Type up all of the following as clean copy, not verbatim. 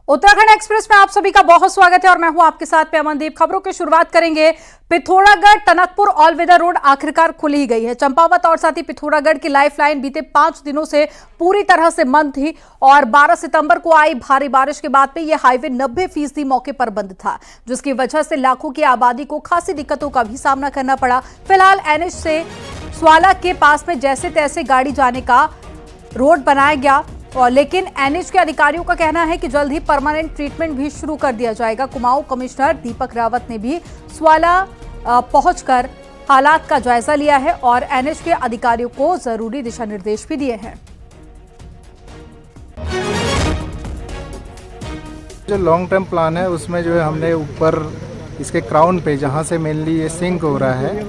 Uttarakhand express में आप सभी का बहुत स्वागत है और मैं हूं आपके साथ पे अमनदीप। खबरों की शुरुआत करेंगे। Pithoragarh Tanakpur all weather road आखिरकार खुल ही गई है। चंपावत और साथ ही पिथौरागढ़ की लाइफलाइन बीते 5 दिनों से पूरी तरह से बंद थी और 12 सितंबर को आई भारी बारिश के बाद में यह हाईवे 90% मौके पर बंद था, जिसकी वजह से लाखों की आबादी को खासी दिक्कतों का भी सामना करना पड़ा। फिलहाल एनएच से स्वाला के पास में जैसे तैसे गाड़ी जाने का रोड बनाया गया और लेकिन एनएच के अधिकारियों का कहना है कि जल्द ही परमानेंट ट्रीटमेंट भी शुरू कर दिया जाएगा। कुमाऊं कमिश्नर दीपक रावत ने भी स्वाला पहुंचकर हालात का जायजा लिया है और एनएच के अधिकारियों को जरूरी दिशा निर्देश भी दिए हैं। जो लॉन्ग टर्म प्लान है उसमें जो है हमने ऊपर इसके क्राउन पे जहाँ से मेनली ये सिंक हो रहा है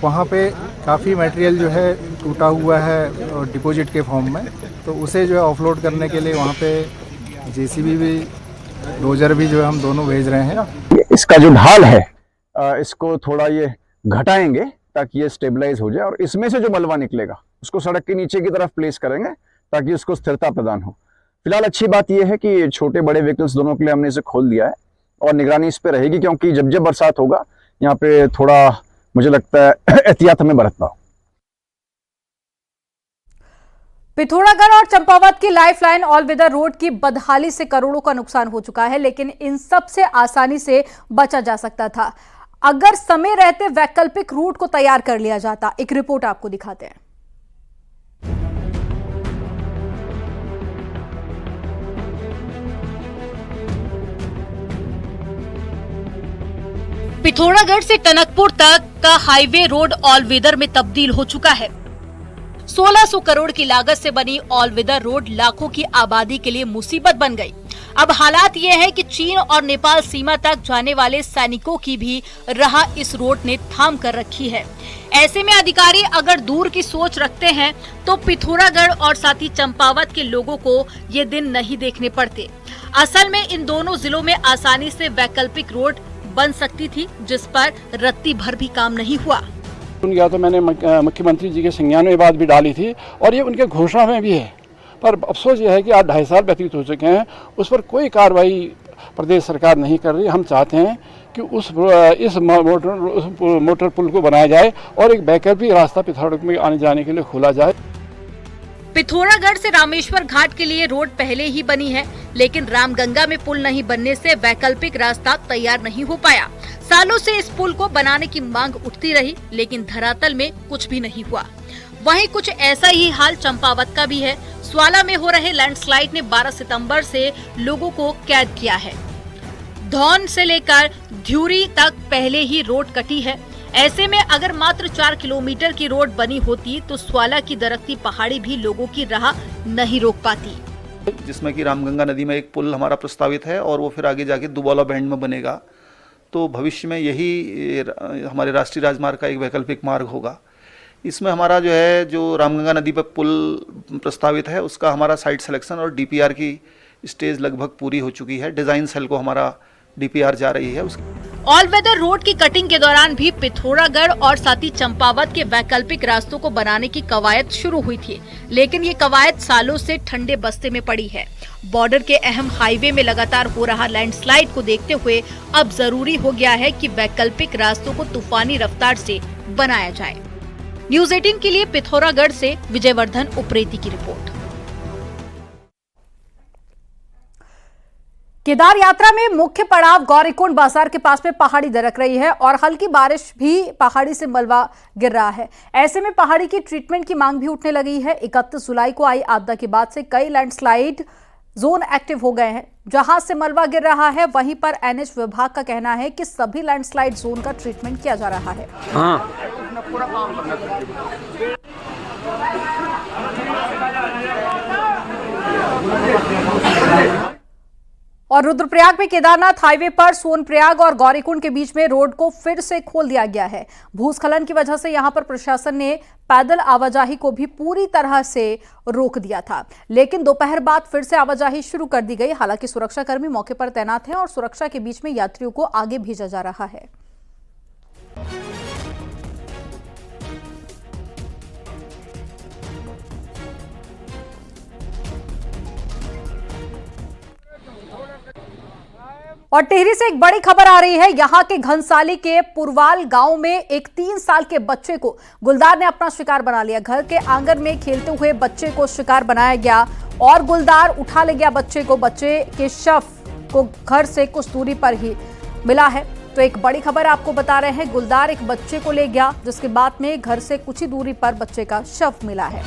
वहाँ पे काफ़ी मटेरियल जो है टूटा हुआ है डिपॉजिट के फॉर्म में, तो उसे जो है ऑफलोड करने के लिए वहाँ पे जेसीबी भी डोजर भी जो है हम दोनों भेज रहे हैं। इसका जो ढाल है इसको थोड़ा ये घटाएंगे ताकि ये स्टेबलाइज हो जाए और इसमें से जो मलबा निकलेगा उसको सड़क के नीचे की तरफ प्लेस करेंगे ताकि उसको स्थिरता प्रदान हो। फिलहाल अच्छी बात यह है कि छोटे बड़े व्हीकल्स दोनों के लिए हमने इसे खोल दिया है और निगरानी इस पे रहेगी, क्योंकि जब जब बरसात होगा यहाँ पे थोड़ा मुझे लगता है एहतियात हमें बरतना हो। पिथौरागढ़ और चंपावत की लाइफलाइन ऑल वेदर रोड की बदहाली से करोड़ों का नुकसान हो चुका है, लेकिन इन सब से आसानी से बचा जा सकता था अगर समय रहते वैकल्पिक रूट को तैयार कर लिया जाता। एक रिपोर्ट आपको दिखाते हैं। पिथौरागढ़ से टनकपुर तक का हाईवे रोड ऑल वेदर में तब्दील हो चुका है। 1600 करोड़ की लागत से बनी ऑल वेदर रोड लाखों की आबादी के लिए मुसीबत बन गई। अब हालात ये है कि चीन और नेपाल सीमा तक जाने वाले सैनिकों की भी राह इस रोड ने थाम कर रखी है। ऐसे में अधिकारी अगर दूर की सोच रखते हैं तो पिथौरागढ़ और साथ ही चंपावत के लोगों को ये दिन नहीं देखने पड़ते। असल में इन दोनों जिलों में आसानी से वैकल्पिक रोड बन सकती थी, जिस पर रत्ती भर भी काम नहीं हुआ। या तो मैंने मुख्यमंत्री जी के संज्ञान में बात भी डाली थी और ये उनके घोषणा में भी है, पर अफसोस ये है कि आज 2.5 साल व्यतीत हो चुके हैं, उस पर कोई कार्रवाई प्रदेश सरकार नहीं कर रही। हम चाहते हैं कि इस मोटर पुल को बनाया जाए और एक वैकल्पिक रास्ता पिथौरागढ़ में आने जाने के लिए खोला जाए। पिथौरागढ़ से रामेश्वर घाट के लिए रोड पहले ही बनी है, लेकिन रामगंगा में पुल नहीं बनने से वैकल्पिक रास्ता तैयार नहीं हो पाया। सालों से इस पुल को बनाने की मांग उठती रही, लेकिन धरातल में कुछ भी नहीं हुआ। वहीं कुछ ऐसा ही हाल चंपावत का भी है। स्वाला में हो रहे लैंडस्लाइड ने 12 सितंबर से लोगों को कैद किया है। धौन से लेकर ध्यूरी तक पहले ही रोड कटी है। ऐसे में अगर मात्र 4 किलोमीटर की रोड बनी होती तो स्वाला की दरकती पहाड़ी भी लोगों की राह नहीं रोक पाती, जिसमें कि रामगंगा नदी में एक पुल हमारा प्रस्तावित है और वो फिर आगे जाके दुबौला बैंड में बनेगा। तो भविष्य में यही हमारे राष्ट्रीय राजमार्ग का एक वैकल्पिक मार्ग होगा। इसमें हमारा जो है जो रामगंगा नदी पर पुल प्रस्तावित है उसका हमारा साइट सिलेक्शन और डीपीआर की स्टेज लगभग पूरी हो चुकी है। डिजाइन सेल को हमारा डीपीआर जा रही है। ऑल वेदर रोड की कटिंग के दौरान भी पिथौरागढ़ और साथ ही चंपावत के वैकल्पिक रास्तों को बनाने की कवायद शुरू हुई थी, लेकिन ये कवायद सालों से ठंडे बस्ते में पड़ी है। बॉर्डर के अहम हाईवे में लगातार हो रहा लैंडस्लाइड को देखते हुए अब जरूरी हो गया है कि वैकल्पिक रास्तों को तूफानी रफ्तार से बनाया जाए। न्यूज़ 18 के लिए पिथौरागढ़ से विजयवर्धन उप्रेती की रिपोर्ट। केदार यात्रा में मुख्य पड़ाव गौरीकुंड बाजार के पास में पहाड़ी दरक रही है और हल्की बारिश भी पहाड़ी से मलबा गिर रहा है। ऐसे में पहाड़ी की ट्रीटमेंट की मांग भी उठने लगी है। 31 जुलाई को आई आपदा के बाद से कई लैंडस्लाइड जोन एक्टिव हो गए हैं जहां से मलबा गिर रहा है। वहीं पर एनएच विभाग का कहना है कि सभी लैंडस्लाइड जोन का ट्रीटमेंट किया जा रहा है। और रुद्रप्रयाग में केदारनाथ हाईवे पर सोनप्रयाग और गौरीकुंड के बीच में रोड को फिर से खोल दिया गया है। भूस्खलन की वजह से यहां पर प्रशासन ने पैदल आवाजाही को भी पूरी तरह से रोक दिया था, लेकिन दोपहर बाद फिर से आवाजाही शुरू कर दी गई। हालांकि सुरक्षाकर्मी मौके पर तैनात हैं और सुरक्षा के बीच में यात्रियों को आगे भेजा जा रहा है। और टिहरी से एक बड़ी खबर आ रही है। यहां के घनसाली के पुरवाल गांव में एक 3 साल के बच्चे को गुलदार ने अपना शिकार बना लिया। घर के आंगन में खेलते हुए बच्चे को शिकार बनाया गया और गुलदार उठा ले गया बच्चे को। बच्चे के शव को घर से कुछ दूरी पर ही मिला है। तो एक बड़ी खबर आपको बता रहे हैं, गुलदार एक बच्चे को ले गया, जिसके बाद में घर से कुछ ही दूरी पर बच्चे का शव मिला है।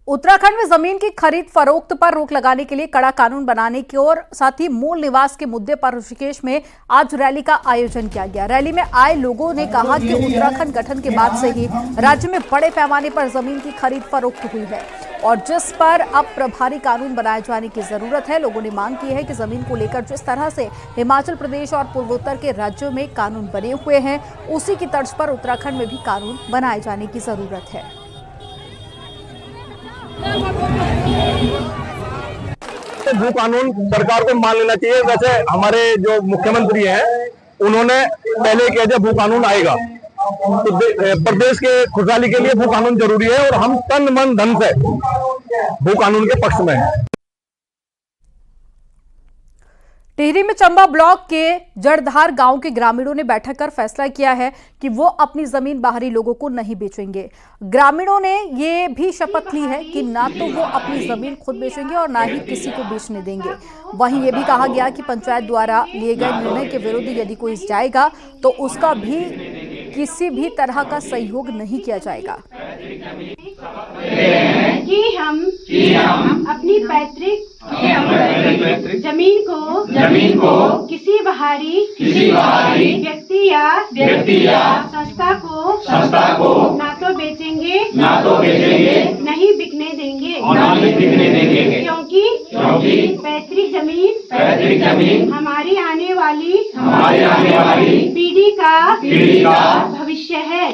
उत्तराखंड में जमीन की खरीद फरोख्त पर रोक लगाने के लिए कड़ा कानून बनाने की और साथ ही मूल निवास के मुद्दे पर ऋषिकेश में आज रैली का आयोजन किया गया। रैली में आए लोगों ने कहा कि उत्तराखंड गठन के बाद से ही राज्य में बड़े पैमाने पर जमीन की खरीद फरोख्त हुई है और जिस पर अब प्रभावी कानून बनाए जाने की जरूरत है। लोगों ने मांग की है कि जमीन को लेकर जिस तरह से हिमाचल प्रदेश और पूर्वोत्तर के राज्यों में कानून बने हुए हैं, उसी की तर्ज पर उत्तराखंड में भी कानून बनाए जाने की जरूरत है। भू कानून सरकार को मान लेना चाहिए। वैसे हमारे जो मुख्यमंत्री हैं उन्होंने पहले कह दिया भू कानून आएगा, तो प्रदेश के खुशहाली के लिए भू कानून जरूरी है और हम तन मन धन से भू कानून के पक्ष में हैं। टिहरी में चंबा ब्लॉक के जड़धार गांव के ग्रामीणों ने बैठक कर फैसला किया है कि वो अपनी जमीन बाहरी लोगों को नहीं बेचेंगे। ग्रामीणों ने ये भी शपथ ली है कि ना तो वो अपनी जमीन खुद बेचेंगे और ना ही किसी को बेचने देंगे। वहीं ये भी कहा गया कि पंचायत द्वारा लिए गए निर्णय के विरुद्ध यदि कोई जाएगा तो उसका भी किसी भी तरह का सहयोग नहीं किया जाएगा। कि हम अपनी पैतृक जमीन को किसी बाहरी व्यक्ति या संस्था को ना तो बेचेंगे नहीं बिकने देंगे, क्योंकि पैतृक जमीन हमारी आने वाली पीढ़ी का भविष्य है।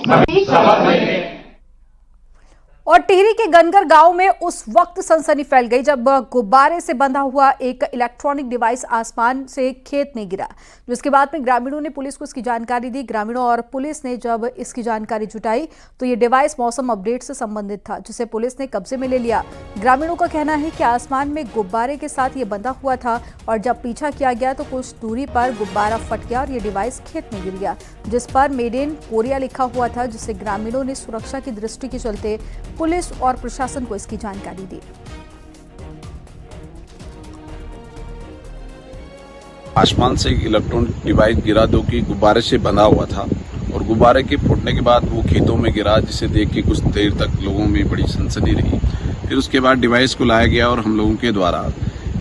और टिहरी के गनगर गांव में उस वक्त सनसनी फैल गई जब गुब्बारे से बंधा हुआ एक इलेक्ट्रॉनिक डिवाइस आसमान से खेत में गिरा, जिसके बाद में ग्रामीणों ने पुलिस को इसकी जानकारी दी। ग्रामीणों और पुलिस ने जब इसकी जानकारी जुटाई तो ये डिवाइस मौसम अपडेट से संबंधित था, जिसे पुलिस ने कब्जे में ले लिया। ग्रामीणों का कहना है कि आसमान में गुब्बारे के साथ ये बंधा हुआ था और जब पीछा किया गया तो कुछ दूरी पर गुब्बारा फट गया और ये डिवाइस खेत में गिर गया, जिस पर मेड इन कोरिया लिखा हुआ था, जिससे ग्रामीणों ने सुरक्षा की दृष्टि के चलते पुलिस और प्रशासन को इसकी जानकारी दी। आसमान से एक इलेक्ट्रॉनिक डिवाइस गिरा जो कि गुब्बारे से बंधा हुआ था और गुब्बारे के फूटने के बाद वो खेतों में गिरा, जिसे देख के कुछ देर तक लोगों में बड़ी सनसनी रही। फिर उसके बाद डिवाइस को लाया गया और हम लोगों के द्वारा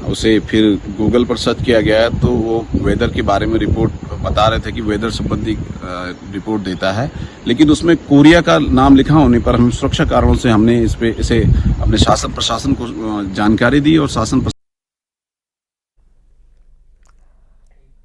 उसे फिर गूगल पर सर्च किया गया तो वो वेदर के बारे में रिपोर्ट बता रहे थे कि वेदर संबंधी रिपोर्ट देता है, लेकिन उसमें कोरिया का नाम लिखा होने पर हम सुरक्षा कारणों से हमने इसे अपने शासन प्रशासन को जानकारी दी और शासन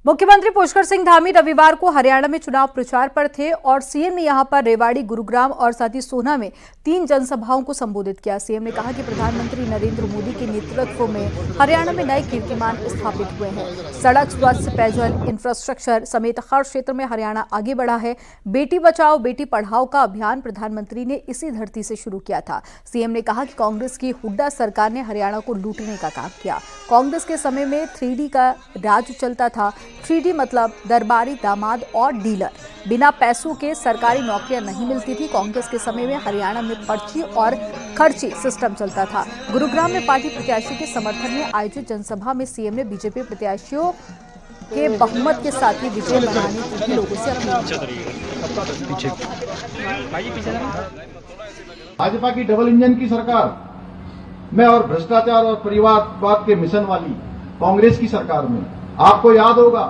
मुख्यमंत्री पुष्कर सिंह धामी रविवार को हरियाणा में चुनाव प्रचार पर थे और सीएम ने यहां पर रेवाड़ी, गुरुग्राम और साथ ही सोना में 3 जनसभाओं को संबोधित किया। सीएम ने कहा कि प्रधानमंत्री नरेंद्र मोदी के नेतृत्व में हरियाणा में नए कीर्तिमान स्थापित हुए हैं। सड़क, स्वास्थ्य, पेयजल, इंफ्रास्ट्रक्चर समेत हर क्षेत्र में हरियाणा आगे बढ़ा है। बेटी बचाओ बेटी पढ़ाओ का अभियान प्रधानमंत्री ने इसी धरती से शुरू किया था। सीएम ने कहा कि कांग्रेस की हुड्डा सरकार ने हरियाणा को लूटने का काम किया। कांग्रेस के समय में 3D का राज चलता था। 3D मतलब दरबारी, दामाद और डीलर। बिना पैसों के सरकारी नौकरियां नहीं मिलती थी। कांग्रेस के समय में हरियाणा में पर्ची और खर्ची सिस्टम चलता था। गुरुग्राम में पार्टी प्रत्याशी के समर्थन में आयोजित जनसभा में सीएम ने बीजेपी प्रत्याशियों के बहुमत के साथ ही विजय बनाने की लोगों से अपील। भाजपा की डबल इंजन की सरकार में और भ्रष्टाचार और परिवारवाद के मिशन वाली कांग्रेस की सरकार में आपको याद होगा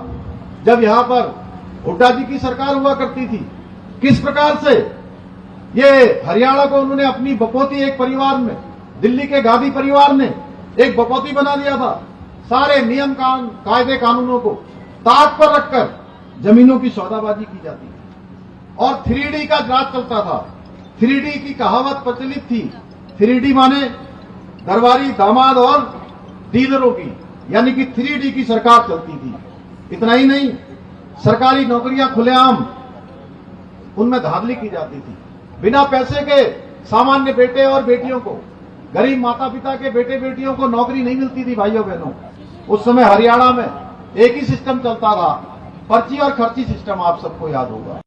जब यहां पर हुड्डा जी की सरकार हुआ करती थी, किस प्रकार से ये हरियाणा को उन्होंने अपनी बपोती एक परिवार में, दिल्ली के गांधी परिवार ने एक बपोती बना दिया था। सारे नियम कायदे कानूनों को ताक पर रखकर जमीनों की सौदाबाजी की जाती थी और 3D का राज चलता था। 3D की कहावत प्रचलित थी। 3D माने दरबारी, दामाद और डीलरों की, यानी कि 3D की सरकार चलती थी। इतना ही नहीं, सरकारी नौकरियां खुलेआम उनमें धांधली की जाती थी। बिना पैसे के सामान्य बेटे और बेटियों को, गरीब माता पिता के बेटे बेटियों को नौकरी नहीं मिलती थी भाइयों बहनों। उस समय हरियाणा में एक ही सिस्टम चलता था, पर्ची और खर्ची सिस्टम, आप सबको याद होगा।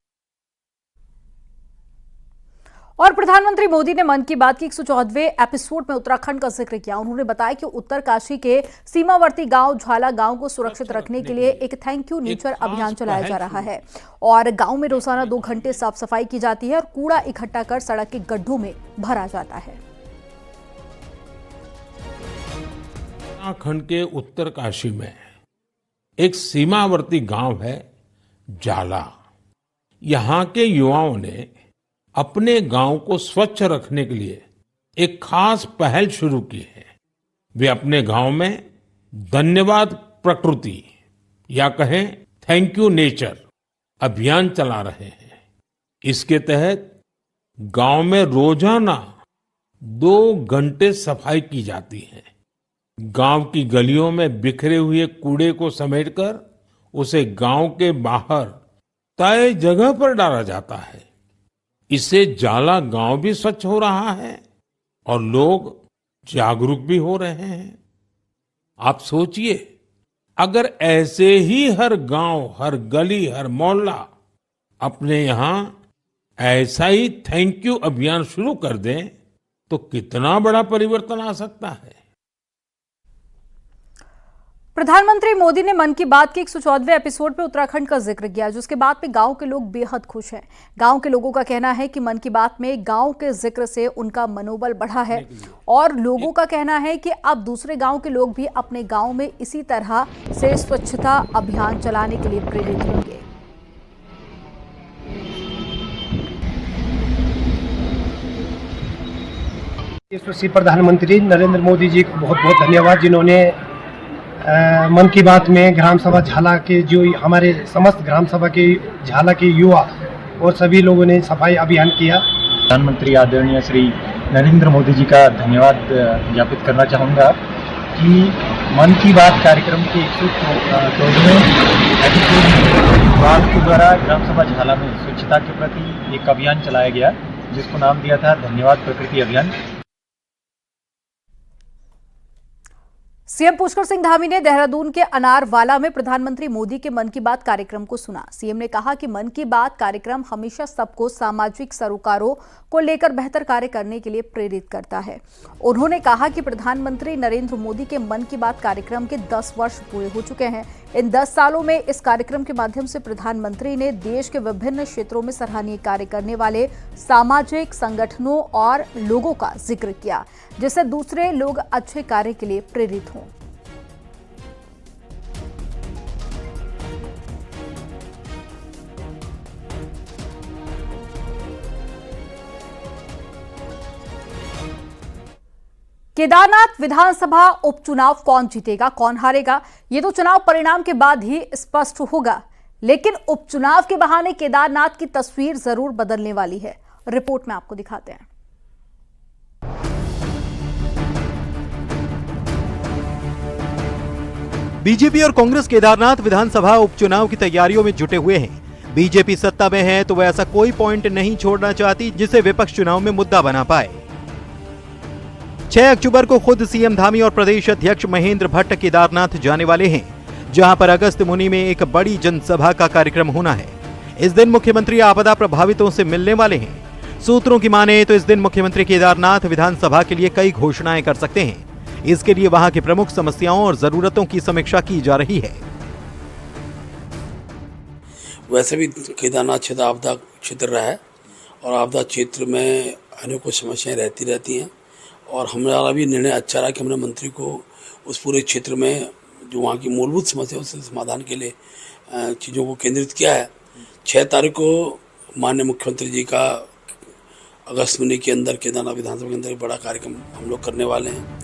और प्रधानमंत्री मोदी ने मन की बात के 114वें एपिसोड में उत्तराखंड का जिक्र किया। उन्होंने बताया कि उत्तरकाशी के सीमावर्ती गांव झाला गांव को सुरक्षित रखने के लिए एक थैंक यू नेचर अभियान चलाया जा रहा है और गांव में रोजाना 2 घंटे साफ सफाई की जाती है और कूड़ा इकट्ठा कर सड़क के गड्ढों में भरा जाता है। उत्तराखंड के उत्तरकाशी में एक सीमावर्ती गांव है झाला। यहां के युवाओं ने अपने गांव को स्वच्छ रखने के लिए एक खास पहल शुरू की है। वे अपने गांव में धन्यवाद प्रकृति या कहें थैंक यू नेचर अभियान चला रहे हैं। इसके तहत गांव में रोजाना 2 घंटे सफाई की जाती है। गांव की गलियों में बिखरे हुए कूड़े को समेटकर उसे गांव के बाहर तय जगह पर डाला जाता है। इससे झाला गांव भी स्वच्छ हो रहा है और लोग जागरूक भी हो रहे हैं। आप सोचिए, अगर ऐसे ही हर गांव, हर गली, हर मोहल्ला अपने यहां ऐसा ही थैंक यू अभियान शुरू कर दें तो कितना बड़ा परिवर्तन आ सकता है। प्रधानमंत्री मोदी ने मन की बात के 114वें एपिसोड में उत्तराखंड का जिक्र किया, जिसके बाद में गांव के लोग बेहद खुश हैं। गांव के लोगों का कहना है कि मन की बात में गांव के जिक्र से उनका मनोबल बढ़ा है और लोगों का कहना है कि अब दूसरे गांव के लोग भी अपने गांव में इसी तरह से स्वच्छता अभियान चलाने के लिए प्रेरित होंगे। यशस्वी प्रधानमंत्री नरेंद्र मोदी जी को बहुत बहुत धन्यवाद, जिन्होंने मन की बात में ग्राम सभा झाला के जो हमारे समस्त ग्राम सभा के झाला के युवा और सभी लोगों ने सफाई अभियान किया। प्रधानमंत्री आदरणीय श्री नरेंद्र मोदी जी का धन्यवाद ज्ञापित करना चाहूँगा कि मन की बात कार्यक्रम के 114वें एपिसोड के द्वारा ग्राम सभा झाला में स्वच्छता के प्रति एक अभियान चलाया गया, जिसको नाम दिया था धन्यवाद प्रकृति अभियान। सीएम पुष्कर सिंह धामी ने देहरादून के अनारवाला में प्रधानमंत्री मोदी के मन की बात कार्यक्रम को सुना। सीएम ने कहा कि मन की बात कार्यक्रम हमेशा सबको सामाजिक सरोकारों को लेकर बेहतर कार्य करने के लिए प्रेरित करता है। उन्होंने कहा कि प्रधानमंत्री नरेंद्र मोदी के मन की बात कार्यक्रम के 10 वर्ष पूरे हो चुके हैं। इन 10 सालों में इस कार्यक्रम के माध्यम से प्रधानमंत्री ने देश के विभिन्न क्षेत्रों में सराहनीय कार्य करने वाले सामाजिक संगठनों और लोगों का जिक्र किया, जिससे दूसरे लोग अच्छे कार्य के लिए प्रेरित हों। केदारनाथ विधानसभा उपचुनाव कौन जीतेगा, कौन हारेगा, ये तो चुनाव परिणाम के बाद ही स्पष्ट होगा, लेकिन उपचुनाव के बहाने केदारनाथ की तस्वीर जरूर बदलने वाली है। रिपोर्ट में आपको दिखाते हैं। बीजेपी और कांग्रेस केदारनाथ विधानसभा उपचुनाव की तैयारियों में जुटे हुए हैं। बीजेपी सत्ता में है तो वह ऐसा कोई पॉइंट नहीं छोड़ना चाहती जिसे विपक्ष चुनाव में मुद्दा बना पाए। 6 अक्टूबर को खुद सीएम धामी और प्रदेश अध्यक्ष महेंद्र भट्ट केदारनाथ जाने वाले हैं, जहां पर अगस्त मुनि में एक बड़ी जनसभा का कार्यक्रम होना है। इस दिन मुख्यमंत्री आपदा प्रभावितों से मिलने वाले हैं। सूत्रों की माने तो इस दिन मुख्यमंत्री केदारनाथ विधानसभा के लिए कई घोषणाएं कर सकते हैं। इसके लिए वहां की प्रमुख समस्याओं और जरूरतों की समीक्षा की जा रही है। वैसे भी केदारनाथ क्षेत्र आपदा क्षेत्र रहा है और आपदा क्षेत्र में अनेकों समस्याएं रहती हैं और हमारा भी निर्णय अच्छा रहा कि हमने मंत्री को उस पूरे क्षेत्र में जो वहाँ की मूलभूत समस्याओं से समाधान के लिए चीज़ों को केंद्रित किया है। 6 तारीख को माननीय मुख्यमंत्री जी का अगस्त महीने के अंदर केदारनाथ विधानसभा के अंदर एक बड़ा कार्यक्रम हम लोग करने वाले हैं।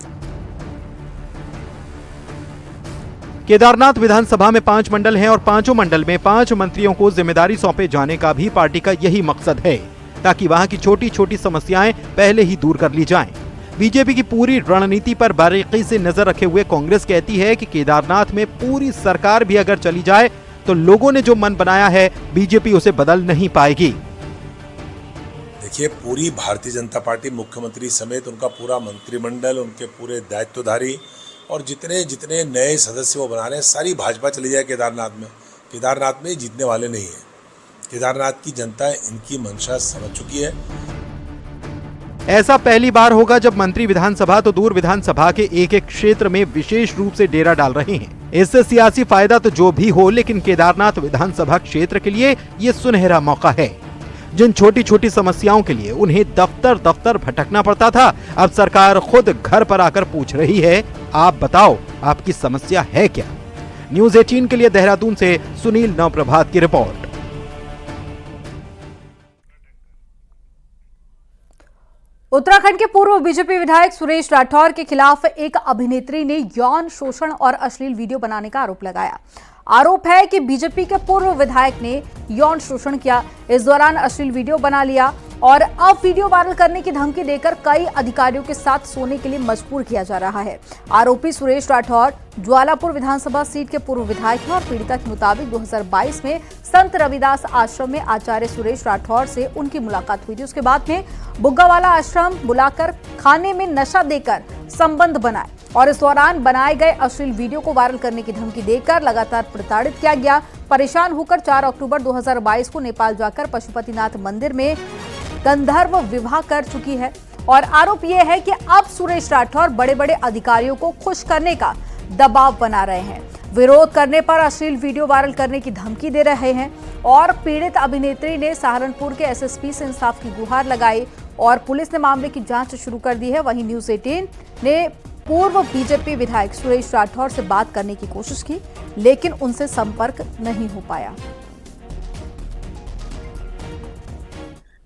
केदारनाथ विधानसभा में 5 मंडल हैं और 5 मंडल में 5 मंत्रियों को जिम्मेदारी सौंपे जाने का भी पार्टी का यही मकसद है, ताकि वहां की छोटी छोटी समस्याएं पहले ही दूर कर ली जाएं। बीजेपी की पूरी रणनीति पर बारीकी से नजर रखे हुए कांग्रेस कहती है कि केदारनाथ में पूरी सरकार भी अगर चली जाए तो लोगों ने जो मन बनाया है बीजेपी उसे बदल नहीं पाएगी। देखिए, पूरी भारतीय जनता पार्टी, मुख्यमंत्री समेत उनका पूरा मंत्रिमंडल, उनके पूरे दायित्वधारी और जितने जितने नए सदस्य वो बना रहे हैं, सारी भाजपा चली जाए केदारनाथ में। केदारनाथ में जीतने वाले नहीं है। केदारनाथ की जनता इनकी मंशा समझ चुकी है। ऐसा पहली बार होगा जब मंत्री विधानसभा तो दूर विधानसभा के एक एक क्षेत्र में विशेष रूप से डेरा डाल रहे हैं। इससे सियासी फायदा तो जो भी हो, लेकिन केदारनाथ विधानसभा क्षेत्र के लिए ये सुनहरा मौका है। जिन छोटी छोटी समस्याओं के लिए उन्हें दफ्तर दफ्तर भटकना पड़ता था, अब सरकार खुद घर पर आकर पूछ रही है, आप बताओ आपकी समस्या है क्या। न्यूज़ 18 के लिए देहरादून से सुनील नवप्रभात की रिपोर्ट। उत्तराखंड के पूर्व बीजेपी विधायक सुरेश राठौर के खिलाफ एक अभिनेत्री ने यौन शोषण और अश्लील वीडियो बनाने का आरोप लगाया। आरोप है कि बीजेपी के पूर्व विधायक ने यौन शोषण किया, इस दौरान अश्लील वीडियो बना लिया और अब वीडियो वायरल करने की धमकी देकर कई अधिकारियों के साथ सोने के लिए मजबूर किया जा रहा है। आरोपी सुरेश राठौर ज्वालापुर विधानसभा सीट के पूर्व विधायक हैं और पीड़िता के मुताबिक 2022 में संत रविदास आश्रम में आचार्य सुरेश राठौर से उनकी मुलाकात हुई थी। उसके बाद में बुग्गावाला आश्रम बुलाकर खाने में नशा देकर संबंध बनाए और इस दौरान बनाए गए अश्लील वीडियो को वायरल करने की धमकी देकर लगातार प्रताड़ित किया गया। परेशान होकर 4 अक्टूबर 2022 को नेपाल जाकर पशुपतिनाथ मंदिर में गंधर्व विवाह कर चुकी है और आरोप यह है कि अब सुरेश राठौर बड़े बड़े अधिकारियों को खुश करने का दबाव बना रहे हैं। विरोध करने पर अश्लील वीडियो वायरल करने की धमकी दे रहे हैं और पीड़ित अभिनेत्री ने सहारनपुर के एसएसपी से इंसाफ की गुहार लगाई और पुलिस ने मामले की जांच शुरू कर दी है। वहीं न्यूज़ 18 ने पूर्व बीजेपी विधायक सुरेश राठौर से बात करने की कोशिश की, लेकिन उनसे संपर्क नहीं हो पाया।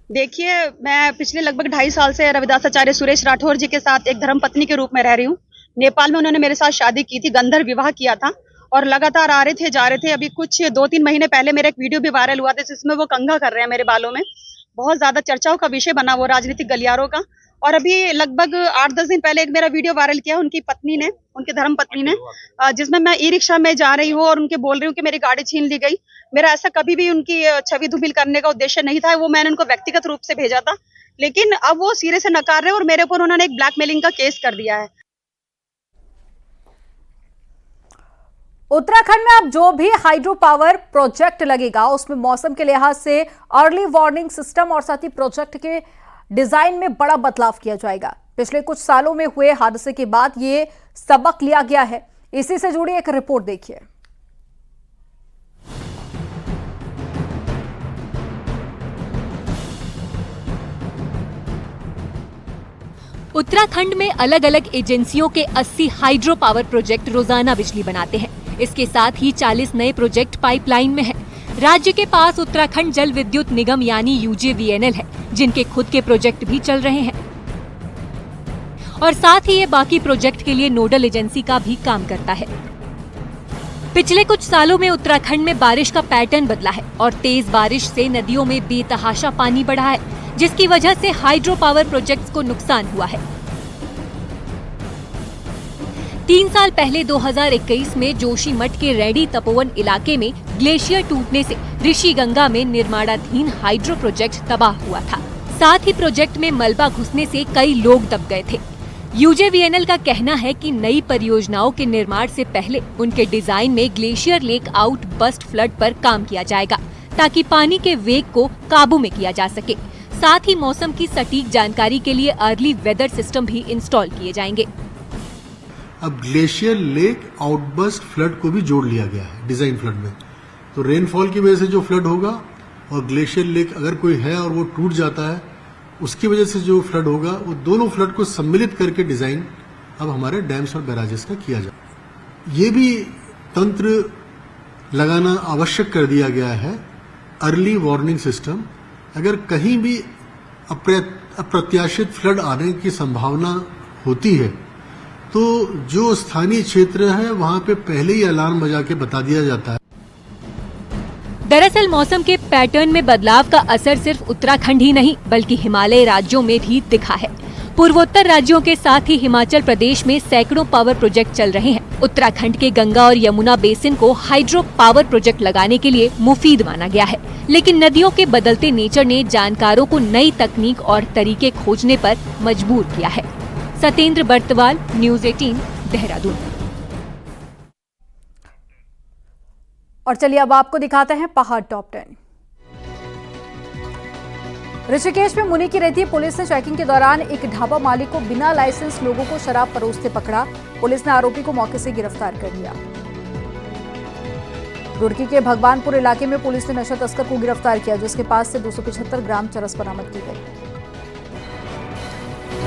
देखिए, मैं पिछले लगभग 2.5 साल से रविदास आचार्य सुरेश राठौर जी के साथ एक धर्मपत्नी के रूप में रह रही हूँ। नेपाल में उन्होंने मेरे साथ शादी की थी, गंधर्व विवाह किया था और लगातार आ रहे थे जा रहे थे। अभी कुछ 2-3 महीने पहले मेरा एक वीडियो भी वायरल हुआ था जिसमें वो कंघा कर रहे हैं मेरे बालों में। बहुत ज्यादा चर्चाओं का विषय बना वो राजनीतिक गलियारों का। और अभी लगभग 8-10 दिन पहले एक मेरा वीडियो वायरल किया उनकी पत्नी ने, उनके धर्मपत्नी ने, जिसमें मैं ई रिक्शा में जा रही हूँ और उनके बोल रही हूँ कि मेरी गाड़ी छीन ली गई। मेरा ऐसा कभी भी उनकी छवि धूमिल करने का उद्देश्य नहीं था। वो मैंने उनको व्यक्तिगत रूप से भेजा था, लेकिन अब वो सिरे से नकार रहे हैं और मेरे ऊपर उन्होंने एक ब्लैकमेलिंग का केस कर दिया है। उत्तराखंड में अब जो भी हाइड्रो पावर प्रोजेक्ट लगेगा उसमें मौसम के लिहाज से अर्ली वार्निंग सिस्टम और साथ ही प्रोजेक्ट के डिजाइन में बड़ा बदलाव किया जाएगा। पिछले कुछ सालों में हुए हादसे के बाद ये सबक लिया गया है। इसी से जुड़ी एक रिपोर्ट देखिए। उत्तराखंड में अलग अलग एजेंसियों के 80 हाइड्रो पावर प्रोजेक्ट रोजाना बिजली बनाते हैं। इसके साथ ही 40 नए प्रोजेक्ट पाइपलाइन में हैं। राज्य के पास उत्तराखंड जल विद्युत निगम यानी UJVNL है, जिनके खुद के प्रोजेक्ट भी चल रहे हैं और साथ ही ये बाकी प्रोजेक्ट के लिए नोडल एजेंसी का भी काम करता है। पिछले कुछ सालों में उत्तराखंड में बारिश का पैटर्न बदला है और तेज बारिश से नदियों में बेतहाशा पानी बढ़ा है, जिसकी वजह से हाइड्रो पावर प्रोजेक्ट्स को नुकसान हुआ है। 3 साल पहले 2021 में जोशीमठ के रेडी तपोवन इलाके में ग्लेशियर टूटने से ऋषि गंगा में निर्माणाधीन हाइड्रो प्रोजेक्ट तबाह हुआ था। साथ ही प्रोजेक्ट में मलबा घुसने से कई लोग दब गए थे। UJVNL का कहना है कि नई परियोजनाओं के निर्माण से पहले उनके डिजाइन में glacier lake outburst flood पर काम किया जाएगा, ताकि पानी के वेग को काबू में किया जा सके। साथ ही मौसम की सटीक जानकारी के लिए अर्ली वेदर सिस्टम भी इंस्टॉल किए जाएंगे। अब ग्लेशियर लेक आउटबर्स्ट फ्लड को भी जोड़ लिया गया है डिजाइन फ्लड में। तो रेनफॉल की वजह से जो फ्लड होगा और ग्लेशियर लेक अगर कोई है और वो टूट जाता है, उसकी वजह से जो फ्लड होगा, वो दोनों फ्लड को सम्मिलित करके डिजाइन अब हमारे डैम्स और बैराजेस का किया जाए। ये भी तंत्र लगाना आवश्यक कर दिया गया है। अर्ली वार्निंग सिस्टम, अगर कहीं भी अप्रत्याशित फ्लड आने की संभावना होती है तो जो स्थानीय क्षेत्र है वहां पे पहले ही अलार्म बजा के बता दिया जाता है। दरअसल मौसम के पैटर्न में बदलाव का असर सिर्फ उत्तराखंड ही नहीं बल्कि हिमालय राज्यों में भी दिखा है। पूर्वोत्तर राज्यों के साथ ही हिमाचल प्रदेश में सैकड़ों पावर प्रोजेक्ट चल रहे हैं। उत्तराखंड के गंगा और यमुना बेसिन को हाइड्रो पावर प्रोजेक्ट लगाने के लिए मुफीद माना गया है, लेकिन नदियों के बदलते नेचर ने जानकारों को नई तकनीक और तरीके खोजने पर मजबूर किया है। सतेंद्र बर्तवाल, न्यूज़ 18, देहरादून। और चलिए अब आपको दिखाते हैं पहाड़ टॉप 10। ऋषिकेश में मुनि की रहती पुलिस ने चेकिंग के दौरान एक ढाबा मालिक को बिना लाइसेंस लोगों को शराब परोसते पकड़ा। पुलिस ने आरोपी को मौके से गिरफ्तार कर लिया। रुड़की के भगवानपुर इलाके में पुलिस ने नशा तस्कर को गिरफ्तार किया, जिसके पास से 275 ग्राम चरस बरामद की गई।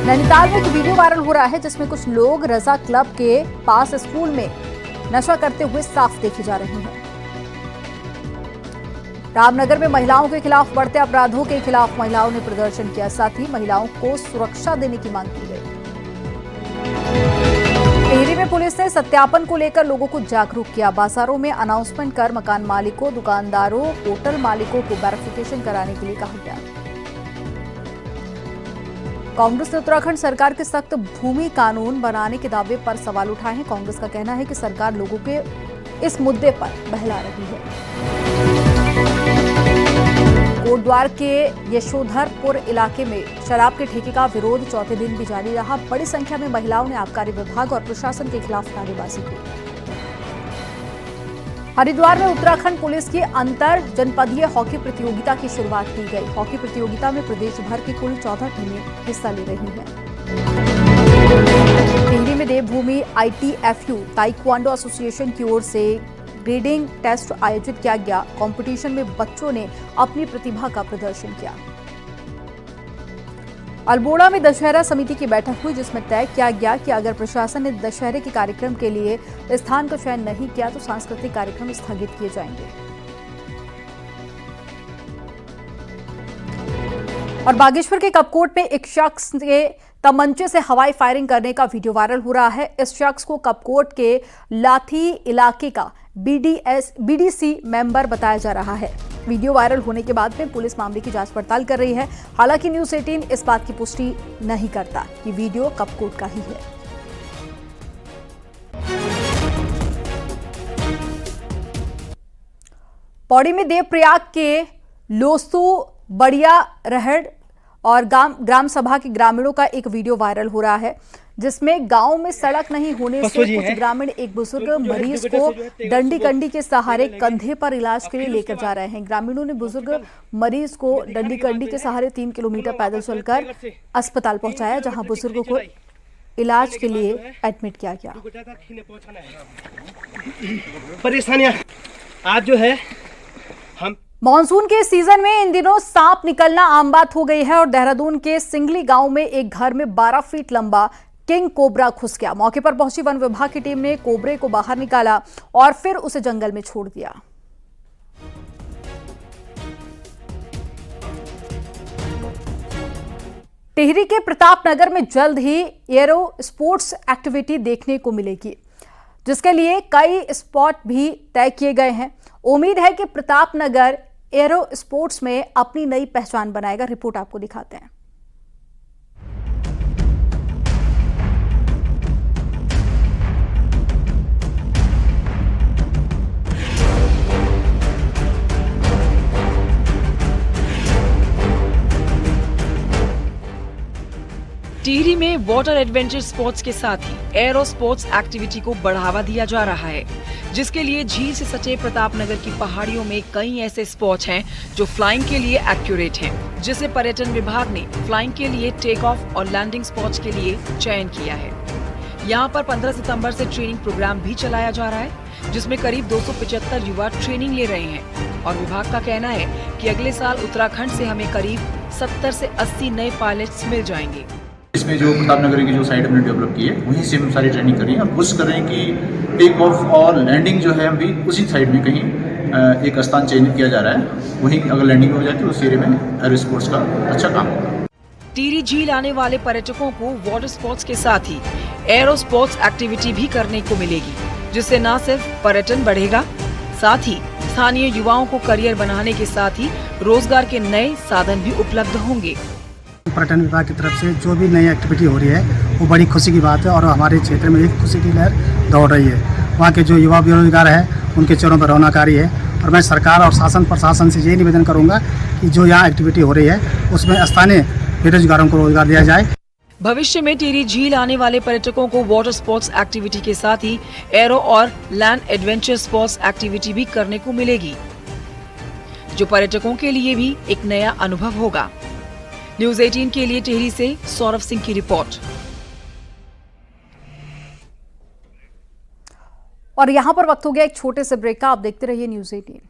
नैनीताल में एक वीडियो वायरल हो रहा है जिसमें कुछ लोग रजा क्लब के पास स्कूल में नशा करते हुए साफ देखे जा रहे हैं। रामनगर में महिलाओं के खिलाफ बढ़ते अपराधों के खिलाफ महिलाओं ने प्रदर्शन किया, साथ ही महिलाओं को सुरक्षा देने की मांग की गई। टिहरी में पुलिस ने सत्यापन को लेकर लोगों को जागरूक किया। बाजारों में अनाउंसमेंट कर मकान मालिकों, दुकानदारों, होटल मालिकों को वेरिफिकेशन कराने के लिए कहा गया। कांग्रेस ने उत्तराखंड सरकार के सख्त भूमि कानून बनाने के दावे पर सवाल उठाए हैं। कांग्रेस का कहना है कि सरकार लोगों के इस मुद्दे पर बहला रही है। कोटद्वार के यशोधरपुर इलाके में शराब के ठेके का विरोध चौथे दिन भी जारी रहा। बड़ी संख्या में महिलाओं ने आबकारी विभाग और प्रशासन के खिलाफ नारेबाजी की। हरिद्वार में उत्तराखंड पुलिस की अंतर जनपदीय हॉकी प्रतियोगिता की शुरुआत की गई। हॉकी प्रतियोगिता में प्रदेश भर की कुल 14 टीमें हिस्सा ले रही हैं। टिहरी में देवभूमि ITFU ताइक्वांडो एसोसिएशन की ओर से ग्रेडिंग टेस्ट आयोजित किया गया। कंपटीशन में बच्चों ने अपनी प्रतिभा का प्रदर्शन किया। अल्मोड़ा में दशहरा समिति की बैठक हुई, जिसमें तय किया गया कि अगर प्रशासन ने दशहरे के कार्यक्रम के लिए स्थान का चयन नहीं किया तो सांस्कृतिक कार्यक्रम स्थगित किए जाएंगे। और बागेश्वर के कपकोट में एक शख्स के तमंचे से हवाई फायरिंग करने का वीडियो वायरल हो रहा है। इस शख्स को कपकोट के लाथी इलाके का BDC मेंबर बताया जा रहा है। वीडियो वायरल होने के बाद में पुलिस मामले की जांच पड़ताल कर रही है। हालांकि न्यूज़ 18 इस बात की पुष्टि नहीं करता कि वीडियो कपकोट का ही है। पौड़ी में देवप्रयाग के लोसू बढ़िया रहड़ और ग्राम सभा के ग्रामीणों का एक वीडियो वायरल हो रहा है, जिसमें गांव में सड़क नहीं होने से कुछ ग्रामीण एक बुजुर्ग मरीज को डंडी कंडी के सहारे कंधे पर इलाज के लिए लेकर जा रहे हैं। ग्रामीणों ने बुजुर्ग मरीज को डंडी कंडी के सहारे 3 किलोमीटर पैदल चलकर अस्पताल पहुंचाया, जहां बुजुर्गों को इलाज के लिए एडमिट किया गया। परेशानियां आज जो है हम मॉनसून के सीजन में इन दिनों सांप निकलना आम बात हो गई है और देहरादून के सिंगली गांव में एक घर में 12 फीट लंबा किंग कोबरा घुस गया। मौके पर पहुंची वन विभाग की टीम ने कोबरे को बाहर निकाला और फिर उसे जंगल में छोड़ दिया। टिहरी के प्रतापनगर में जल्द ही एरो स्पोर्ट्स एक्टिविटी देखने को मिलेगी, जिसके लिए कई स्पॉट भी तय किए गए हैं। उम्मीद है कि प्रतापनगर एरो स्पोर्ट्स में अपनी नई पहचान बनाएगा। रिपोर्ट आपको दिखाते हैं। टिहरी में वाटर एडवेंचर स्पोर्ट्स के साथ ही एरो स्पोर्ट्स एक्टिविटी को बढ़ावा दिया जा रहा है, जिसके लिए झील से सटे प्रतापनगर की पहाड़ियों में कई ऐसे स्पॉट हैं जो फ्लाइंग के लिए एक्यूरेट हैं, जिसे पर्यटन विभाग ने फ्लाइंग के लिए टेक ऑफ और लैंडिंग स्पॉट्स के लिए चयन किया है। यहाँ पर 15 सितंबर से ट्रेनिंग प्रोग्राम भी चलाया जा रहा है, जिसमें करीब 275 युवा ट्रेनिंग ले रहे हैं और विभाग का कहना है कि अगले साल उत्तराखंड से हमें करीब 70 से 80 नए पायलट्स मिल जाएंगे। इसमें जो प्रतापनगर की जो साइड हमने डेवलप की है वहीं से हम सारी ट्रेनिंग कर रही है और कोशिश कर रहे हैं कि टेक ऑफ और लैंडिंग जो है हम भी उसी साइड में कहीं एक स्थान चयनित किया जा रहा है, वहीं अगर लैंडिंग हो जाती है उस एरिया में एरो स्पोर्ट्स का अच्छा काम होगा। टिहरी झील आने वाले पर्यटकों को वाटर स्पोर्ट्स के साथ ही एरो स्पोर्ट्स एक्टिविटी भी करने को मिलेगी, जिससे न सिर्फ पर्यटन बढ़ेगा, साथ ही स्थानीय युवाओं को करियर बनाने के साथ ही रोजगार के नए साधन भी उपलब्ध होंगे। पर्यटन विभाग की तरफ से जो भी नई एक्टिविटी हो रही है वो बड़ी खुशी की बात है और हमारे क्षेत्र में एक खुशी की लहर दौड़ रही है। वहाँ के जो युवा बेरोजगार है उनके चेहरों पर रौनक आ रही है और मैं सरकार और शासन प्रशासन से यही निवेदन करूँगा कि जो यहाँ एक्टिविटी हो रही है उसमें स्थानीय बेरोजगारों को रोजगार दिया जाए। भविष्य में टिहरी झील आने वाले पर्यटकों को वाटर स्पोर्ट्स एक्टिविटी के साथ ही एरो और लैंड एडवेंचर स्पोर्ट्स एक्टिविटी भी करने को मिलेगी, जो पर्यटकों के लिए भी एक नया अनुभव होगा। न्यूज़ 18 के लिए टिहरी से सौरभ सिंह की रिपोर्ट। और यहाँ पर वक्त हो गया एक छोटे से ब्रेक का। आप देखते रहिए न्यूज़ 18।